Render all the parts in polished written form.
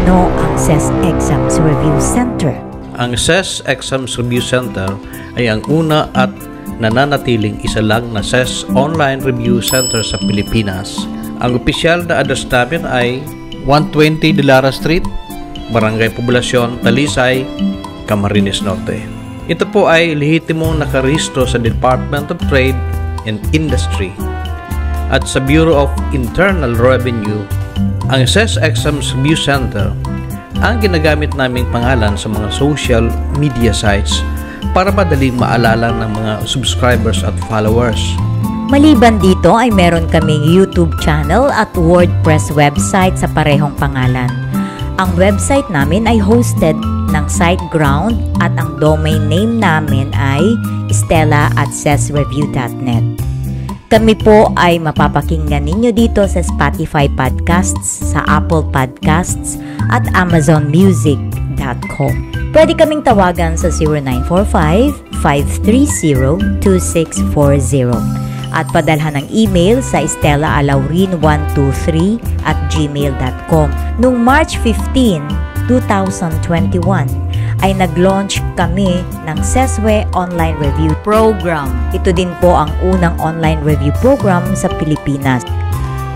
ano ang SES Exams Review Center? Ang SES Exams Review Center ay ang una at nananatiling isa lang na SES Online Review Center sa Pilipinas. Ang opisyal na address namin ay 120 de Lara Street, Barangay Poblasyon, Talisay, Camarines Norte. Ito po ay lehitimong nakarehistro sa Department of Trade and Industry at sa Bureau of Internal Revenue. Ang SES Exams Review Center ang ginagamit naming pangalan sa mga social media sites para madaling maalala ng mga subscribers at followers. Maliban dito ay meron kaming YouTube channel at WordPress website sa parehong pangalan. Ang website namin ay hosted ng SiteGround at ang domain name namin ay stella@sesreview.net. Kami po ay mapapakinggan ninyo dito sa Spotify Podcasts, sa Apple Podcasts at AmazonMusic.com. Pwede kaming tawagan sa 0945-530-2640 at padalhan ng email sa stellaalaurin123@gmail.com. Noong March 15, 2021 ay nag-launch kami ng SESWE Online Review Program. Ito din po ang unang online review program sa Pilipinas.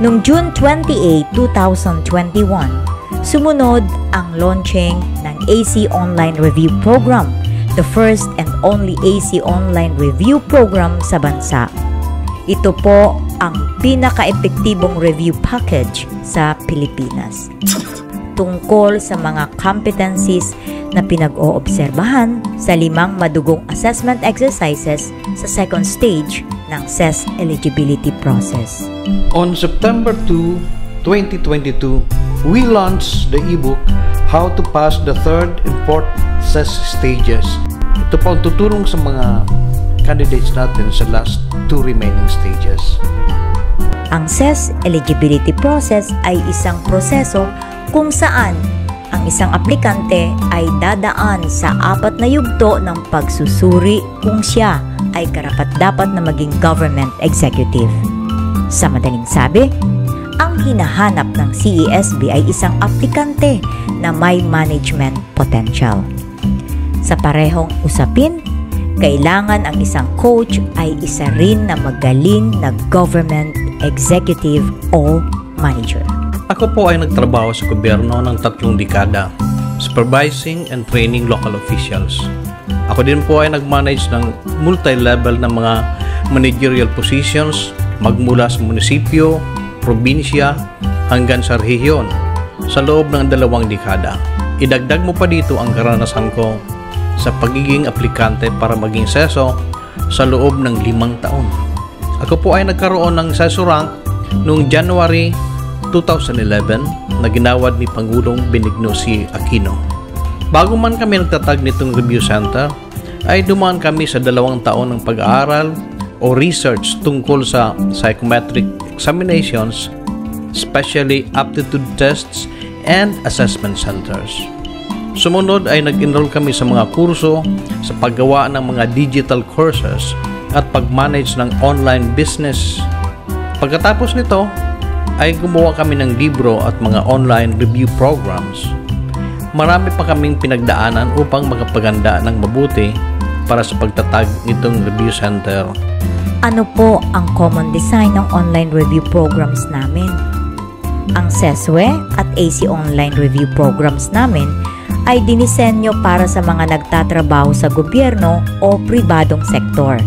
Noong June 28, 2021, sumunod ang launching ng AC Online Review Program, the first and only AC Online Review Program sa bansa. Ito po ang pinaka-epektibong review package sa Pilipinas tungkol sa mga competencies na pinag-oobserbahan sa 5 madugong assessment exercises sa second stage ng SES eligibility process. On September 2, 2022, we launched the ebook How to Pass the Third and Fourth SES Stages. Ito po ang tutulong sa mga candidates natin sa last 2 remaining stages. Ang SES eligibility process ay isang proseso kung saan ang isang aplikante ay dadaan sa 4 na yugto ng pagsusuri kung siya ay karapat-dapat na maging government executive. Sa madaling sabi, ang hinahanap ng CESB ay isang aplikante na may management potential. Sa parehong usapin, kailangan ang isang coach ay isa rin na magaling na government executive o manager. Ako po ay nagtrabaho sa gobyerno ng 3 dekada, supervising and training local officials. Ako din po ay nag-manage ng multi-level na mga managerial positions magmula sa munisipyo, probinsya, hanggang sa rehiyon sa loob ng 2 dekada. Idagdag mo pa dito ang karanasan ko sa pagiging aplikante para maging seso sa loob ng 5 taon. Ako po ay nagkaroon ng seso rank noong January 2011 na ginawad ni Pangulong Benigno C. Aquino. Bago man kami nagtatag nitong review center, ay dumaan kami sa 2 taon ng pag-aaral o research tungkol sa psychometric examinations, especially aptitude tests and assessment centers. Sumunod ay nag-enroll kami sa mga kurso sa paggawa ng mga digital courses at pag-manage ng online business. Pagkatapos nito, ay gumawa kami ng libro at mga online review programs. Marami pa kaming pinagdaanan upang magpaganda ng mabuti para sa pagtatag nitong review center. Ano po ang common design ng online review programs namin? Ang SESWE at AC Online Review Programs namin ay dinisenyo para sa mga nagtatrabaho sa gobyerno o pribadong sektor.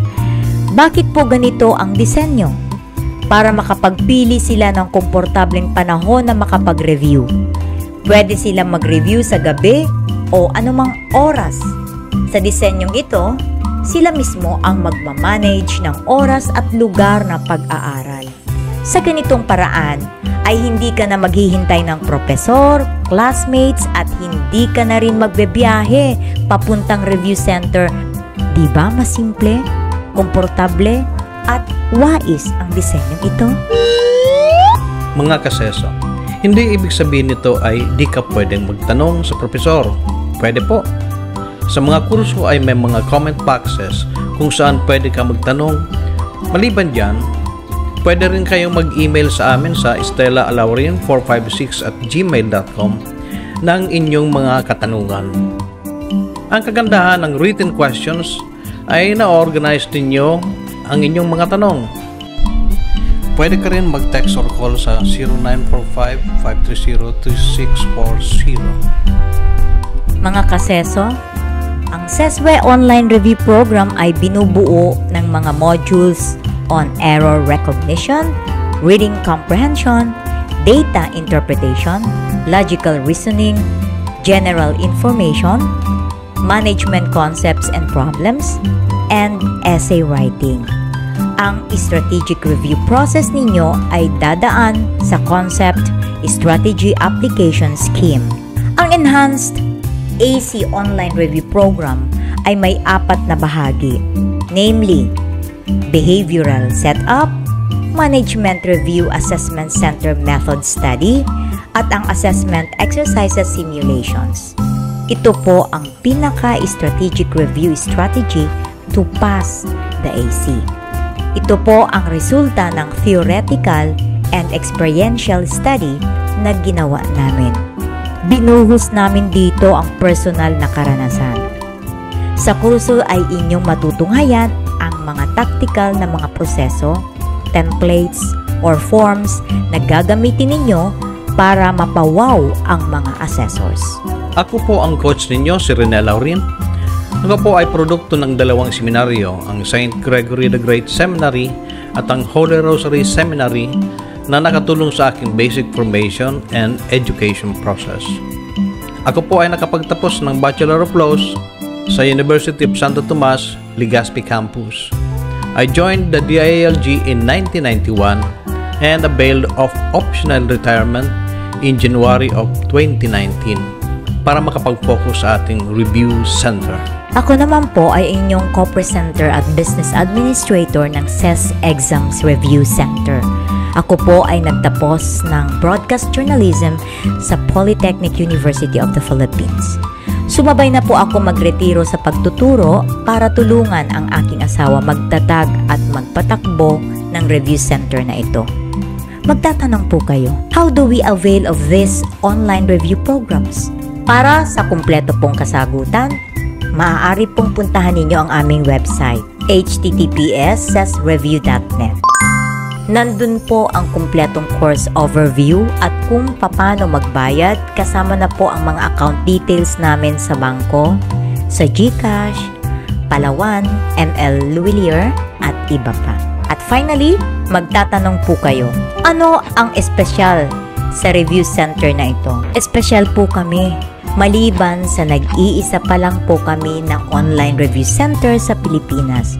Bakit po ganito ang disenyo? Para makapagpili sila ng komportableng panahon na makapag-review. Pwede silang mag-review sa gabi o anumang oras. Sa disenyong ito, sila mismo ang magmamanage ng oras at lugar na pag-aaral. Sa ganitong paraan, ay hindi ka na maghihintay ng propesor, classmates at hindi ka na rin magbebiyahe papuntang review center. Di ba mas simple, komportable, at wais ang disenyong ito? Mga kaseso, hindi ibig sabihin nito ay di ka pwedeng magtanong sa propesor. Pwede po. Sa mga kurso ay may mga comment boxes kung saan pwede ka magtanong. Maliban dyan, pwede rin kayong mag-email sa amin sa stellaalaurin456@gmail.com ng inyong mga katanungan. Ang kagandahan ng written questions ay na-organize ninyo ang inyong mga tanong. Pwede ka rin mag-text or call sa 0945-530-3640. Mga kaseso, ang SESWE Online Review Program ay binubuo ng mga modules on error recognition, reading comprehension, data interpretation, logical reasoning, general information, management concepts and problems, and essay writing. Ang strategic review process ninyo ay dadaan sa concept strategy application scheme. Ang enhanced AC Online Review Program ay may 4 na bahagi, namely behavioral setup, management review assessment center method study, at ang assessment exercises simulations. Ito po ang pinaka-strategic review strategy to pass the AC. Ito po ang resulta ng theoretical and experiential study na ginawa namin. Binuhos namin dito ang personal na karanasan. Sa kurso ay inyong matutunghayan ang mga tactical na mga proseso, templates, or forms na gagamitin ninyo para mapawaw ang mga assessors. Ako po ang coach ninyo, si Rene Laurin. Ako po ay produkto ng 2 seminaryo, ang St. Gregory the Great Seminary at ang Holy Rosary Seminary, na nakatulong sa aking basic formation and education process. Ako po ay nakapagtapos ng Bachelor of Laws sa University of Santo Tomas, Legazpi Campus. I joined the DILG in 1991 and availed of optional retirement in January of 2019 para makapag-focus sa ating review center. Ako naman po ay inyong co-presenter at business administrator ng SES Exams Review Center. Ako po ay nagtapos ng broadcast journalism sa Polytechnic University of the Philippines. Sumabay na po ako magretiro sa pagtuturo para tulungan ang aking asawa magtatag at magpatakbo ng review center na ito. Magtatanong po kayo, how do we avail of these online review programs? Para sa kumpleto pong kasagutan, maaari pong puntahan ninyo ang aming website, https://sesreview.net. Nandun po ang kumpletong course overview at kung paano magbayad, kasama na po ang mga account details namin sa bangko, sa GCash, Palawan, ML Luwilier, at iba pa. At finally, magtatanong po kayo, ano ang espesyal sa review center na ito? Espesyal po kami. Maliban sa nag-iisa pa lang po kami ng online review center sa Pilipinas,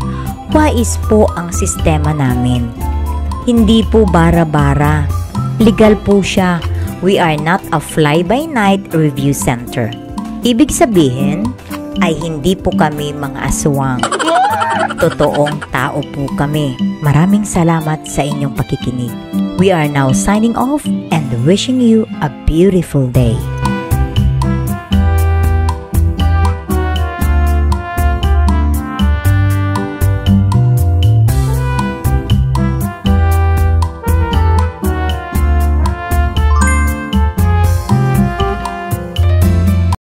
wais po ang sistema namin. Hindi po bara-bara. Legal po siya. We are not a fly-by-night review center. Ibig sabihin ay hindi po kami mga aswang. Totoong tao po kami. Maraming salamat sa inyong pakikinig. We are now signing off and wishing you a beautiful day.